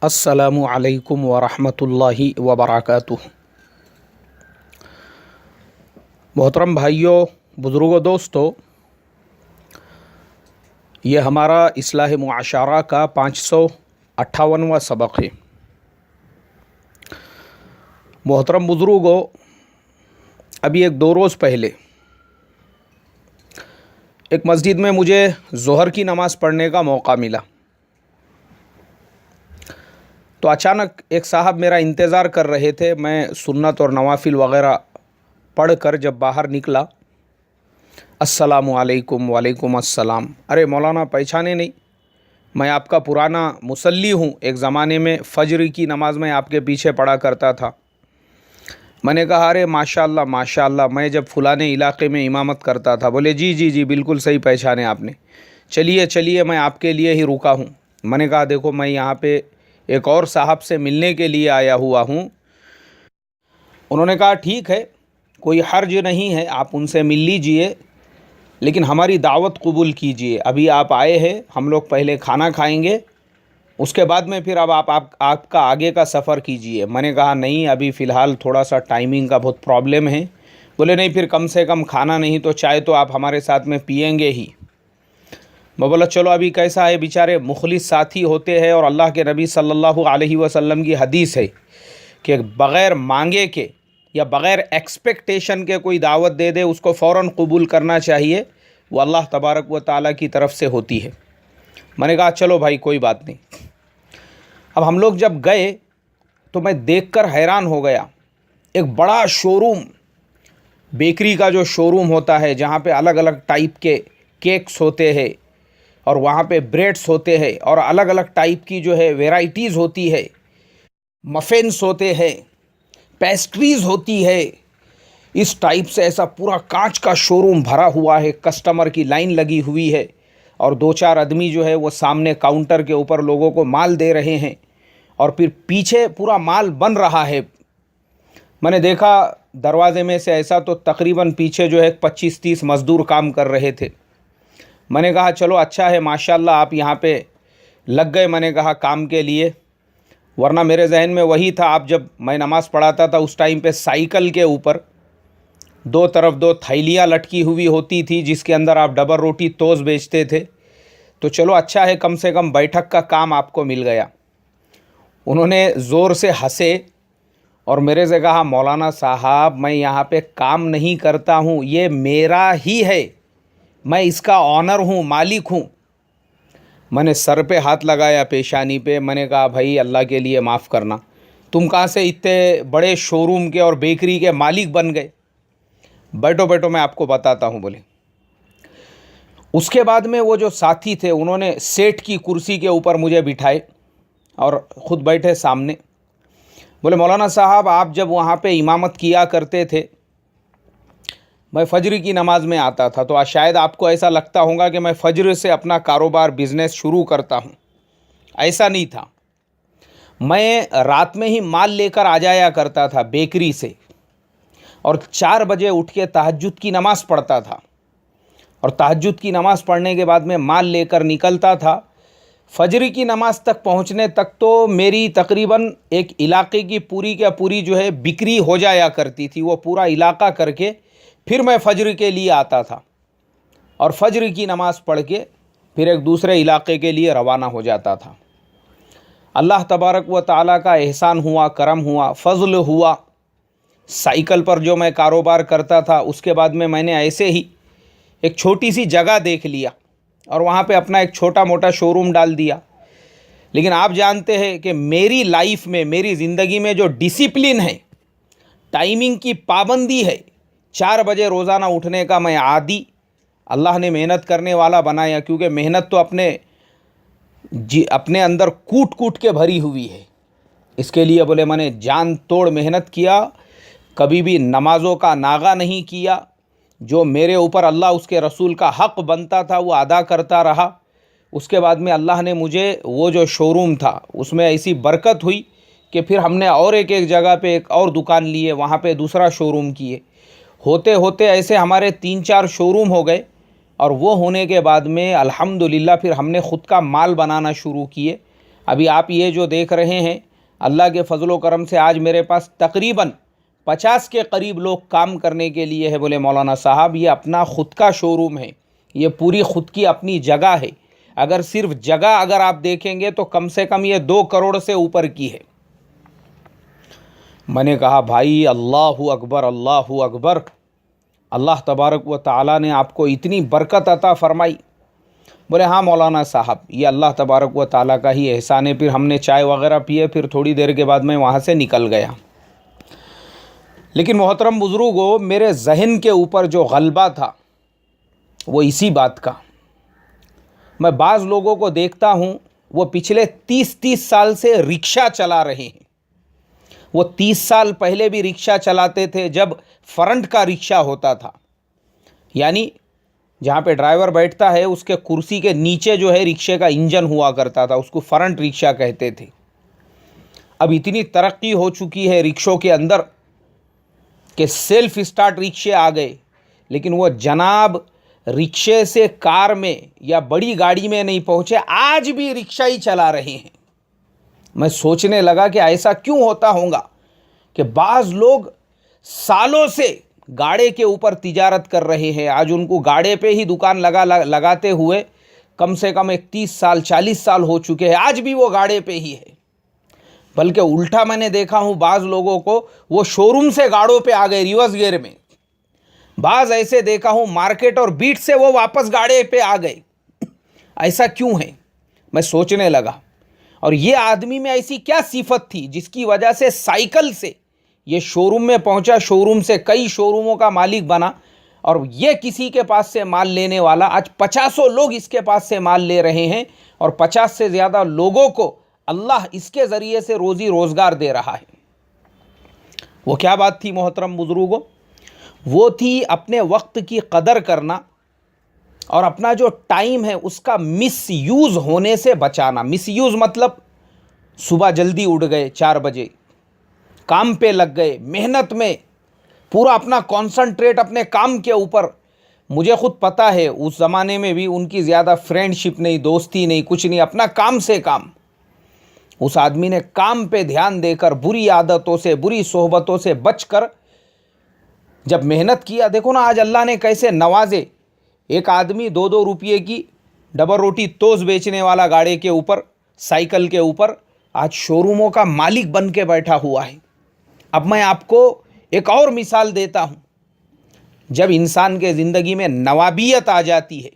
अस्सलामु अलैकुम वरहमतुल्लाहि वबरकातुहू। मोहतरम भाइयों, बुज़ुर्गों, दोस्तों, ये हमारा इस्लाह मुआशरा का 558वां सबक है। मोहतरम बुज़ुर्गों, अभी एक दो रोज़ पहले एक मस्जिद में मुझे ज़ोहर की नमाज़ पढ़ने का मौका मिला। तो अचानक एक साहब मेरा इंतज़ार कर रहे थे। मैं सुन्नत और नवाफिल वग़ैरह पढ़ कर जब बाहर निकला, अस्सलामु अलैकुम। वालेकुम अस्सलाम। अरे मौलाना, पहचाने नहीं? मैं आपका पुराना मुसल्ली हूँ। एक ज़माने में फ़ज्र की नमाज़ में आपके पीछे पढ़ा करता था। मैंने कहा अरे माशाअल्लाह माशाअल्लाह, मैं जब फ़लाने इलाक़े में इमामत करता था। बोले जी जी जी, बिल्कुल सही पहचाने आपने। चलिए चलिए, मैं आपके लिए ही रुका हूँ। मैंने कहा देखो, मैं यहाँ पे एक और साहब से मिलने के लिए आया हुआ हूँ। उन्होंने कहा ठीक है, कोई हर्ज नहीं है, आप उनसे मिल लीजिए, लेकिन हमारी दावत कबूल कीजिए। अभी आप आए हैं, हम लोग पहले खाना खाएंगे, उसके बाद में फिर अब आपका आगे का सफ़र कीजिए। मैंने कहा नहीं, अभी फ़िलहाल थोड़ा सा टाइमिंग का बहुत प्रॉब्लम है। बोले नहीं, फिर कम से कम खाना नहीं तो चाय तो आप हमारे साथ में पिएंगे ही। मैं बोला चलो, अभी कैसा है, बेचारे मुखलिस साथी होते हैं और अल्लाह के नबी सल्लल्लाहु अलैहि वसल्लम की हदीस है कि बग़ैर मांगे के या बग़ैर एक्सपेक्टेशन के कोई दावत दे दे, उसको फ़ौरन कबूल करना चाहिए। वो अल्लाह तबारक व ताला की तरफ से होती है। मैंने कहा चलो भाई, कोई बात नहीं। अब हम लोग जब गए तो मैं देखकर हैरान हो गया। एक बड़ा शोरूम, बेकरी का जो शोरूम होता है, जहाँ पे अलग अलग टाइप के केक्स होते हैं और वहाँ पे ब्रेड्स होते हैं और अलग अलग टाइप की जो है वेराइटीज़ होती है, मफ़िन्स होते हैं, पेस्ट्रीज़ होती है। इस टाइप से ऐसा पूरा कांच का शोरूम भरा हुआ है, कस्टमर की लाइन लगी हुई है और दो चार आदमी जो है वो सामने काउंटर के ऊपर लोगों को माल दे रहे हैं और फिर पीछे पूरा माल बन रहा है। मैंने देखा दरवाज़े में से ऐसा, तो तकरीबन पीछे जो है 25-30 मज़दूर काम कर रहे थे। मैंने कहा चलो अच्छा है, माशाल्लाह आप यहाँ पे लग गए। मैंने कहा काम के लिए, वरना मेरे जहन में वही था, आप जब मैं नमाज़ पढ़ाता था उस टाइम पे साइकिल के ऊपर दो तरफ दो थैलियाँ लटकी हुई होती थी, जिसके अंदर आप डबल रोटी तोस बेचते थे। तो चलो अच्छा है, कम से कम बैठक का काम आपको मिल गया। उन्होंने ज़ोर से हंसे और मेरे से कहा मौलाना साहब, मैं यहाँ पे काम नहीं करता हूँ, ये मेरा ही है, मैं इसका ऑनर हूँ, मालिक हूँ। मैंने सर पे हाथ लगाया, पेशानी पे। मैंने कहा भाई अल्लाह के लिए माफ़ करना, तुम कहाँ से इतने बड़े शोरूम के और बेकरी के मालिक बन गए? बैठो बैठो, मैं आपको बताता हूँ, बोले। उसके बाद में वो जो साथी थे, उन्होंने सेठ की कुर्सी के ऊपर मुझे बिठाए और ख़ुद बैठे सामने। बोले मौलाना साहब, आप जब वहाँ पे इमामत किया करते थे, मैं फ़ज्र की नमाज़ में आता था, तो शायद आपको ऐसा लगता होगा कि मैं फ़ज्र से अपना कारोबार बिज़नेस शुरू करता हूँ। ऐसा नहीं था। मैं रात में ही माल लेकर आ जाया करता था बेकरी से और 4 बजे उठ के तहज्जुद की नमाज़ पढ़ता था और तहज्जुद की नमाज़ पढ़ने के बाद में माल लेकर निकलता था। फ़ज्र की नमाज़ तक पहुँचने तक तो मेरी तकरीबन एक इलाके की पूरी क्या पूरी जो है बिक्री हो जाया करती थी। वो पूरा इलाका करके फिर मैं फ़ज्र के लिए आता था और फ़ज्र की नमाज़ पढ़ के फिर एक दूसरे इलाके के लिए रवाना हो जाता था। अल्लाह तबारक व ताला का एहसान हुआ, करम हुआ, फ़ज़ल हुआ। साइकिल पर जो मैं कारोबार करता था, उसके बाद में मैंने ऐसे ही एक छोटी सी जगह देख लिया और वहाँ पे अपना एक छोटा मोटा शोरूम डाल दिया। लेकिन आप जानते हैं कि मेरी लाइफ में, मेरी ज़िंदगी में जो डिसिप्लिन है, टाइमिंग की पाबंदी है, 4 बजे रोज़ाना उठने का मैं आदी, अल्लाह ने मेहनत करने वाला बनाया, क्योंकि मेहनत तो अपने अंदर कूट कूट के भरी हुई है। इसके लिए बोले मैंने जान तोड़ मेहनत किया, कभी भी नमाज़ों का नागा नहीं किया। जो मेरे ऊपर अल्लाह उसके रसूल का हक़ बनता था वो अदा करता रहा। उसके बाद में अल्लाह ने मुझे वो जो शोरूम था उसमें ऐसी बरकत हुई कि फिर हमने और एक जगह पे एक और दुकान लिए, वहाँ पे दूसरा शोरूम किए। होते होते ऐसे हमारे 3-4 शोरूम हो गए और वो होने के बाद में अल्हम्दुलिल्लाह फिर हमने ख़ुद का माल बनाना शुरू किए। अभी आप ये जो देख रहे हैं, अल्लाह के फजलो करम से आज मेरे पास तकरीबन 50 के करीब लोग काम करने के लिए है। बोले मौलाना साहब ये अपना ख़ुद का शोरूम है, ये पूरी ख़ुद की अपनी जगह है। अगर सिर्फ जगह अगर आप देखेंगे तो कम से कम ये 2 करोड़ से ऊपर की है। मैंने कहा भाई अल्लाहु अकबर, अल्लाहु अकबर। अल्लाह तबारक व तआला ने आपको इतनी बरकत अता फरमाई। बोले हाँ मौलाना साहब, ये अल्लाह तबारक व तआला का ही एहसान है। फिर हमने चाय वगैरह पिए, फिर थोड़ी देर के बाद मैं वहाँ से निकल गया। लेकिन मोहतरम बुज़ुर्गों, मेरे जहन के ऊपर जो गलबा था वो इसी बात का। मैं बाज़ लोगों को देखता हूँ वो पिछले 30-30 साल से रिक्शा चला रहे हैं। वो 30 साल पहले भी रिक्शा चलाते थे जब फ्रंट का रिक्शा होता था, यानी जहाँ पे ड्राइवर बैठता है उसके कुर्सी के नीचे जो है रिक्शे का इंजन हुआ करता था, उसको फ्रंट रिक्शा कहते थे। अब इतनी तरक्की हो चुकी है रिक्शों के अंदर कि सेल्फ स्टार्ट रिक्शे आ गए। लेकिन वो जनाब रिक्शे से कार में या बड़ी गाड़ी में नहीं पहुँचे, आज भी रिक्शा ही चला रहे हैं। मैं सोचने लगा कि ऐसा क्यों होता होगा कि बाज़ लोग सालों से गाड़े के ऊपर तिजारत कर रहे हैं। आज उनको गाड़े पे ही दुकान लगाते हुए कम से कम 30 साल 40 साल हो चुके हैं, आज भी वो गाड़े पे ही है। बल्कि उल्टा मैंने देखा हूँ, बाज़ लोगों को वो शोरूम से गाड़ों पे आ गए रिवर्स गियर में। बाज़ ऐसे देखा हूँ मार्केट और बीट से वो वापस गाड़े पे आ गए। ऐसा क्यों है? मैं सोचने लगा। और ये आदमी में ऐसी क्या सिफत थी जिसकी वजह से साइकिल से ये शोरूम में पहुंचा, शोरूम से कई शोरूमों का मालिक बना, और ये किसी के पास से माल लेने वाला आज 50 लोग इसके पास से माल ले रहे हैं, और 50 से ज़्यादा लोगों को अल्लाह इसके ज़रिए से रोज़ी रोज़गार दे रहा है। वो क्या बात थी मोहतरम बुज़ुर्गों? वो थी अपने वक्त की कदर करना और अपना जो टाइम है उसका मिसयूज़ होने से बचाना। मिसयूज़ मतलब सुबह जल्दी उठ गए 4 बजे, काम पे लग गए, मेहनत में पूरा अपना कॉन्संट्रेट अपने काम के ऊपर। मुझे खुद पता है उस ज़माने में भी उनकी ज़्यादा फ्रेंडशिप नहीं, दोस्ती नहीं, कुछ नहीं, अपना काम से काम। उस आदमी ने काम पे ध्यान देकर बुरी आदतों से, बुरी सोहबतों से बचकर जब मेहनत किया, देखो ना आज अल्लाह ने कैसे नवाजे। एक आदमी 2-2 रुपये की डबल रोटी तोस बेचने वाला गाड़ी के ऊपर, साइकिल के ऊपर आज शोरूमों का मालिक बन के बैठा हुआ है। अब मैं आपको एक और मिसाल देता हूँ। जब इंसान के ज़िंदगी में नवाबियत आ जाती है,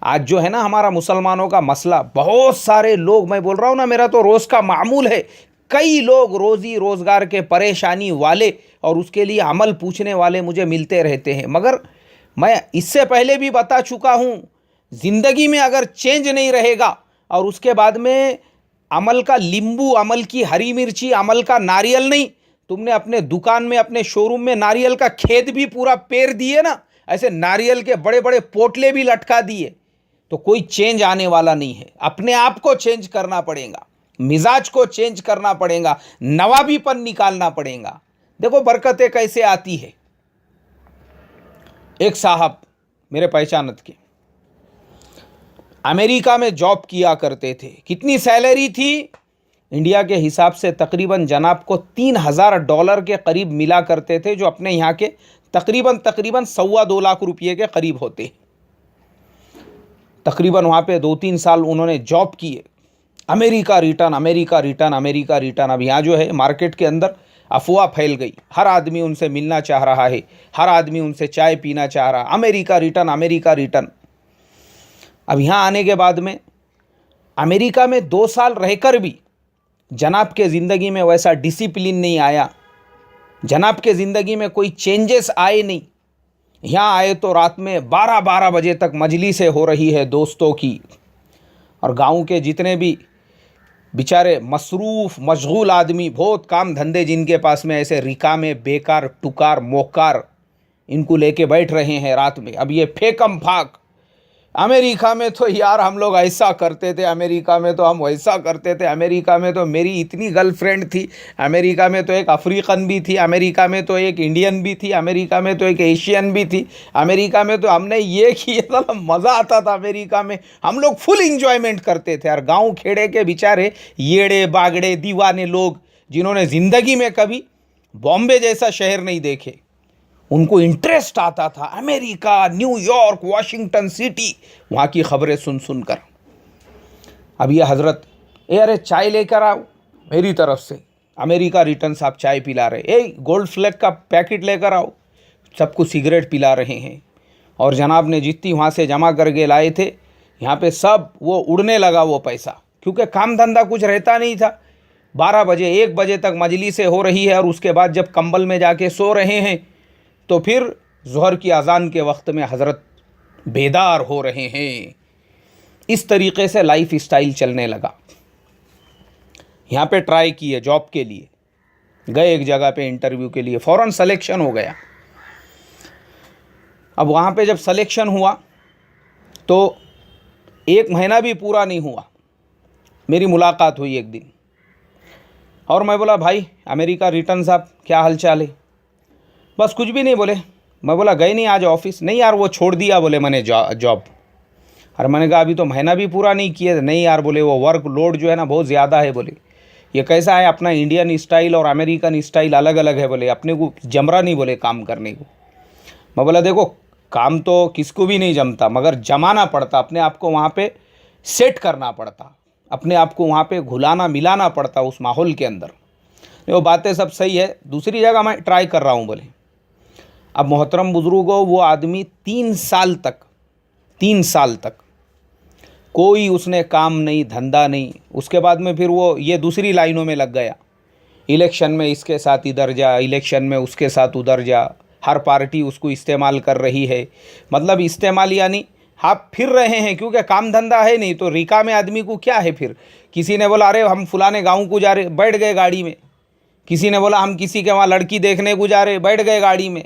आज जो है ना हमारा मुसलमानों का मसला, बहुत सारे लोग, मैं बोल रहा हूँ ना, मेरा तो रोज़ का मामूल है, कई लोग रोज़ी रोज़गार के परेशानी वाले और उसके लिए अमल पूछने वाले मुझे मिलते रहते हैं। मगर मैं इससे पहले भी बता चुका हूँ, ज़िंदगी में अगर चेंज नहीं रहेगा और उसके बाद में अमल का नींबू, अमल की हरी मिर्ची, अमल का नारियल नहीं, तुमने अपने दुकान में, अपने शोरूम में नारियल का खेत भी पूरा पेर दिए ना, ऐसे नारियल के बड़े बड़े पोटले भी लटका दिए, तो कोई चेंज आने वाला नहीं है। अपने आप को चेंज करना पड़ेगा, मिजाज को चेंज करना पड़ेगा, नवाबीपन निकालना पड़ेगा। देखो बरकतें कैसे आती है। एक साहब मेरे पहचानत के अमेरिका में जॉब किया करते थे। कितनी सैलरी थी? इंडिया के हिसाब से तकरीबन जनाब को $3000 के करीब मिला करते थे, जो अपने यहाँ के तकरीबन 2.25 लाख रुपये के करीब होते। तकरीबन वहाँ पे 2-3 साल उन्होंने जॉब किए। America return, America return, America return. अब यहाँ जो है मार्केट के अंदर अफवाह फैल गई, हर आदमी उनसे मिलना चाह रहा है, हर आदमी उनसे चाय पीना चाह रहा, अमेरिका रिटर्न, अमेरिका रिटर्न। अब यहाँ आने के बाद में अमेरिका में 2 साल रहकर भी जनाब के ज़िंदगी में वैसा डिसिप्लिन नहीं आया, जनाब के ज़िंदगी में कोई चेंजेस आए नहीं। यहाँ आए तो रात में 12-12 बजे तक मजलिसें हो रही है दोस्तों की, और गांव के जितने भी बेचारे मसरूफ़ मशगूल आदमी, बहुत काम धंधे जिनके पास में, ऐसे रिका में बेकार टुकार मोकार, इनको लेके बैठ रहे हैं रात में। अब ये फेकम फाक, अमेरिका में तो यार हम लोग ऐसा करते थे, अमेरिका में तो हम वैसा करते थे, अमेरिका में तो मेरी इतनी गर्लफ्रेंड थी, अमेरिका में तो एक अफ्रीकन भी थी, अमेरिका में तो एक इंडियन भी थी, अमेरिका में तो एक एशियन भी थी, अमेरिका में तो हमने ये किया था, मज़ा आता था अमेरिका में, हम लोग फुल इंजॉयमेंट करते थे। और गाँव खेड़े के बेचारे येड़े बागड़े दीवाने लोग जिन्होंने ज़िंदगी में कभी बॉम्बे जैसा शहर नहीं देखे, उनको इंटरेस्ट आता था अमेरिका, न्यूयॉर्क, वाशिंगटन सिटी, वहाँ की खबरें सुन सुनकर। अब ये हज़रत अरे चाय लेकर आओ, मेरी तरफ से अमेरिका रिटर्न साहब चाय पिला रहे, गोल्ड फ्लैग का पैकेट लेकर आओ, सबको सिगरेट पिला रहे हैं। और जनाब ने जितनी वहाँ से जमा करके लाए थे, यहाँ पे सब वो उड़ने लगा वो पैसा, क्योंकि काम धंधा कुछ रहता नहीं था। 12 बजे 1 बजे तक मजलिसें हो रही है, और उसके बाद जब कंबल में जाके सो रहे हैं तो फिर ज़ोहर की अज़ान के वक्त में हज़रत बेदार हो रहे हैं। इस तरीक़े से लाइफ स्टाइल चलने लगा। यहाँ पे ट्राई किए जॉब के लिए, गए एक जगह पे इंटरव्यू के लिए, फ़ौरन सिलेक्शन हो गया। अब वहाँ पे जब सिलेक्शन हुआ तो 1 महीना भी पूरा नहीं हुआ, मेरी मुलाकात हुई एक दिन, और मैं बोला भाई अमेरिका रिटर्न साहब क्या हाल चाल है? बस कुछ भी नहीं बोले। मैं बोला गए नहीं आज ऑफिस? नहीं यार वो छोड़ दिया बोले मैंने जॉब। और मैंने कहा अभी तो महीना भी पूरा नहीं किया। नहीं यार बोले वो वर्क लोड जो है ना बहुत ज़्यादा है बोले। ये कैसा है, अपना इंडियन स्टाइल और अमेरिकन स्टाइल अलग अलग है बोले, अपने को जमरा नहीं बोले काम करने को। मैं बोला देखो काम तो किसको भी नहीं जमता, मगर जमाना पड़ता, अपने आप को वहाँ पे सेट करना पड़ता, अपने आप को वहाँ पे घुलाना मिलाना पड़ता उस माहौल के अंदर। वो बातें सब सही है, दूसरी जगह मैं ट्राई कर रहा हूँ बोले। अब मोहतरम बुज़ुर्गों, वो आदमी 3 साल तक कोई उसने काम नहीं, धंधा नहीं। उसके बाद में फिर वो ये दूसरी लाइनों में लग गया, इलेक्शन में इसके साथ इधर जा, इलेक्शन में उसके साथ उधर जा, हर पार्टी उसको इस्तेमाल कर रही है। मतलब इस्तेमाल यानी आप फिर रहे हैं, क्योंकि काम धंधा है नहीं तो रिका में आदमी को क्या है फिर। किसी ने बोला अरे हम फलाने गाँव को जा रहे, बैठ गए गाड़ी में। किसी ने बोला हम किसी के वहाँ लड़की देखने को जा रहे, बैठ गए गाड़ी में।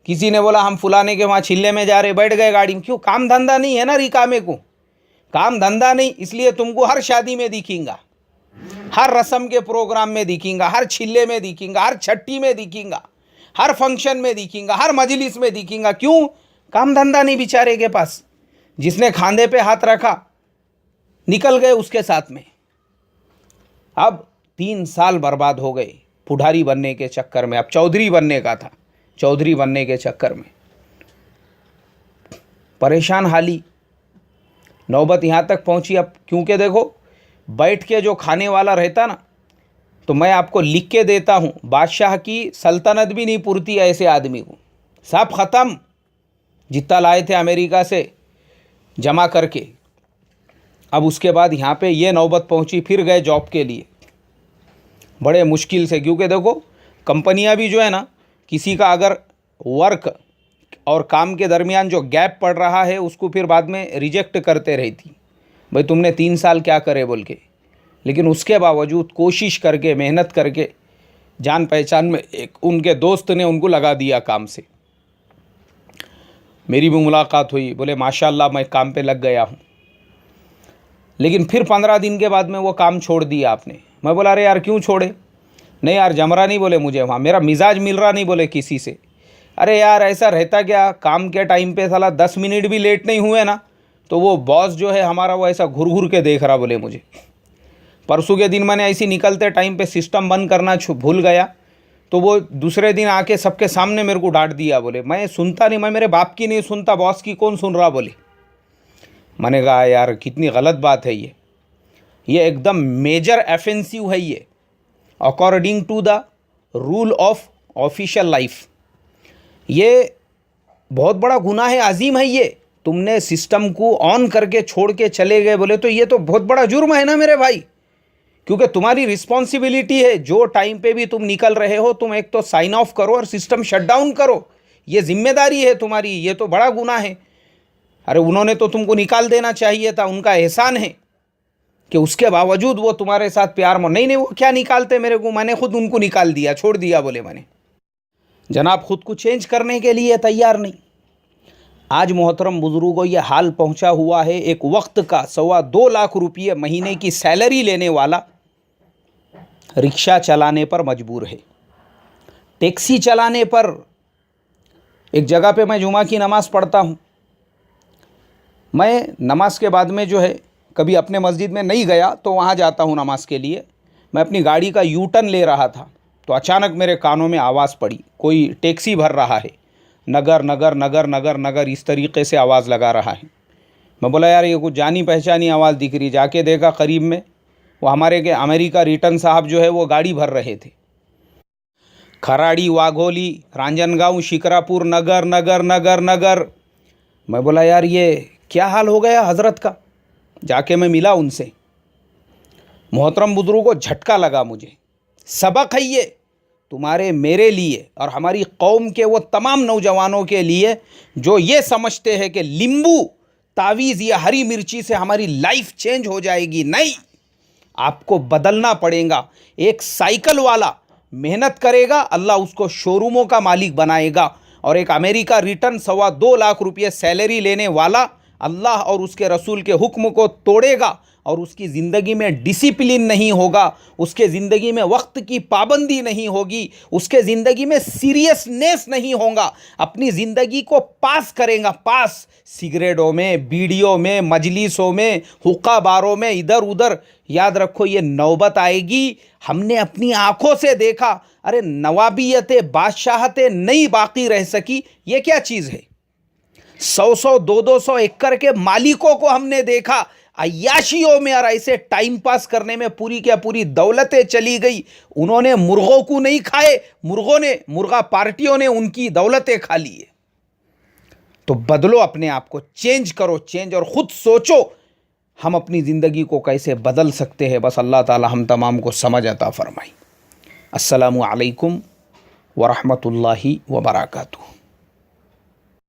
किसी ने बोला हम फलाने के वहाँ छिल्ले में जा रहे, बैठ गए गाड़ी में। क्यों? काम धंधा नहीं है ना रिकामे को, काम धंधा नहीं, इसलिए तुमको हर शादी में दिखेगा, हर रस्म के प्रोग्राम में दिखेगा, हर छिल्ले में दिखेगा, हर छट्टी में दिखेगा, हर फंक्शन में दिखेगा, हर मजलिस में दिखेगा। क्यों? काम धंधा नहीं बेचारे के पास। जिसने खांधे पे हाथ रखा निकल गए उसके साथ में। अब 3 साल बर्बाद हो गए पुढ़ारी बनने के चक्कर में। अब चौधरी बनने का था, चौधरी बनने के चक्कर में परेशान हाली, नौबत यहाँ तक पहुँची। अब क्योंकि देखो बैठ के जो खाने वाला रहता ना, तो मैं आपको लिख के देता हूँ, बादशाह की सल्तनत भी नहीं पुरती ऐसे आदमी को, सब ख़त्म। जितना लाए थे अमेरिका से जमा करके, अब उसके बाद यहाँ पे ये नौबत पहुँची, फिर गए जॉब के लिए बड़े मुश्किल से। क्योंकि देखो कंपनियाँ भी जो है ना, किसी का अगर वर्क और काम के दरमियान जो गैप पड़ रहा है उसको फिर बाद में रिजेक्ट करते रहती, भाई तुमने 3 साल क्या करे बोल के। लेकिन उसके बावजूद कोशिश करके, मेहनत करके, जान पहचान में एक उनके दोस्त ने उनको लगा दिया काम से। मेरी भी मुलाकात हुई, बोले माशाल्लाह मैं काम पे लग गया हूँ। लेकिन फिर 15 दिन के बाद में वो काम छोड़ दिया आपने। मैं बोला अरे यार क्यों छोड़े? नहीं यार जमरा नहीं बोले मुझे, वहाँ मेरा मिजाज मिल रहा नहीं बोले किसी से। अरे यार ऐसा रहता क्या, काम के टाइम पे साला 10 मिनट भी लेट नहीं हुए ना तो वो बॉस जो है हमारा वो ऐसा घुर घुर के देख रहा बोले मुझे। परसों के दिन मैंने ऐसी निकलते टाइम पे सिस्टम बंद करना भूल गया, तो वो दूसरे दिन आके सबके सामने मेरे को डांट दिया। बोले मैं सुनता नहीं, मैं मेरे बाप की नहीं सुनता, बॉस की कौन सुन रहा बोले। मैंने कहा यार कितनी गलत बात है ये एकदम मेजर ऑफेंसिव है ये, according to the rule of official life. ये बहुत बड़ा गुनाह है, अजीम है ये। तुमने सिस्टम को ऑन करके छोड़ के चले गए बोले तो ये तो बहुत बड़ा जुर्म है ना मेरे भाई। क्योंकि तुम्हारी रिस्पॉन्सिबिलिटी है, जो टाइम पे भी तुम निकल रहे हो तुम एक तो साइन ऑफ करो और सिस्टम शट डाउन करो, ये जिम्मेदारी है तुम्हारी। ये तो बड़ा गुनाह है। अरे उन्होंने तो तुमको निकाल देना चाहिए था, उनका एहसान है कि उसके बावजूद वो तुम्हारे साथ प्यार में। नहीं वो क्या निकालते मेरे को, मैंने खुद उनको निकाल दिया, छोड़ दिया बोले मैंने। जनाब खुद को चेंज करने के लिए तैयार नहीं। आज मोहतरम बुजुर्गों ये हाल पहुंचा हुआ है, एक वक्त का 2.25 लाख रुपये महीने की सैलरी लेने वाला रिक्शा चलाने पर मजबूर है, टैक्सी चलाने पर। एक जगह पे मैं जुमा की नमाज़ पढ़ता हूँ, मैं नमाज के बाद में जो है कभी अपने मस्जिद में नहीं गया तो वहाँ जाता हूँ नमाज के लिए। मैं अपनी गाड़ी का यू टर्न ले रहा था तो अचानक मेरे कानों में आवाज़ पड़ी, कोई टैक्सी भर रहा है, नगर नगर नगर नगर नगर इस तरीक़े से आवाज़ लगा रहा है। मैं बोला यार ये कुछ जानी पहचानी आवाज़ दिख रही। जाके देखा करीब में वो हमारे के अमेरिका रिटर्न साहब जो है वो गाड़ी भर रहे थे। खराड़ी, वाघोली, रांजनगांव, शिकरापुर, नगर नगर नगर नगर। मैं बोला यार ये क्या हाल हो गया हज़रत का। जाके मैं मिला उनसे। मोहतरम बुजुर्गों को झटका लगा मुझे। सबक है ये तुम्हारे मेरे लिए और हमारी कौम के वो तमाम नौजवानों के लिए जो ये समझते हैं कि नींबू, तावीज़ या हरी मिर्ची से हमारी लाइफ चेंज हो जाएगी। नहीं, आपको बदलना पड़ेगा। एक साइकिल वाला मेहनत करेगा, अल्लाह उसको शोरूमों का मालिक बनाएगा। और एक अमेरिका रिटर्न 2.25 लाख रुपये सैलरी लेने वाला अल्लाह और उसके रसूल के हुक्म को तोड़ेगा और उसकी ज़िंदगी में डिसिप्लिन नहीं होगा, उसके ज़िंदगी में वक्त की पाबंदी नहीं होगी, उसके ज़िंदगी में सीरियसनेस नहीं होगा, अपनी ज़िंदगी को पास करेगा, पास सिगरेटों में, बीड़ियों में, मजलिसों में, हुक्का बारों में, इधर उधर। याद रखो ये नौबत आएगी। हमने अपनी आंखों से देखा, अरे नवाबियतें, बादशाहतें नहीं बाकी रह सकी। ये क्या चीज़ है? 100 200 एकड़ के मालिकों को हमने देखा अय्याशियों में और ऐसे टाइम पास करने में पूरी क्या पूरी दौलतें चली गई। उन्होंने मुर्गों को नहीं खाए, मुर्गा पार्टियों ने उनकी दौलतें खा ली है। तो बदलो अपने आप को, चेंज करो, चेंज। और ख़ुद सोचो हम अपनी ज़िंदगी को कैसे बदल सकते हैं। बस अल्लाह ताला हम तमाम को समझ अता फरमाए। अस्सलामु अलैकुम व रहमतुल्लाहि व बरकातुहू।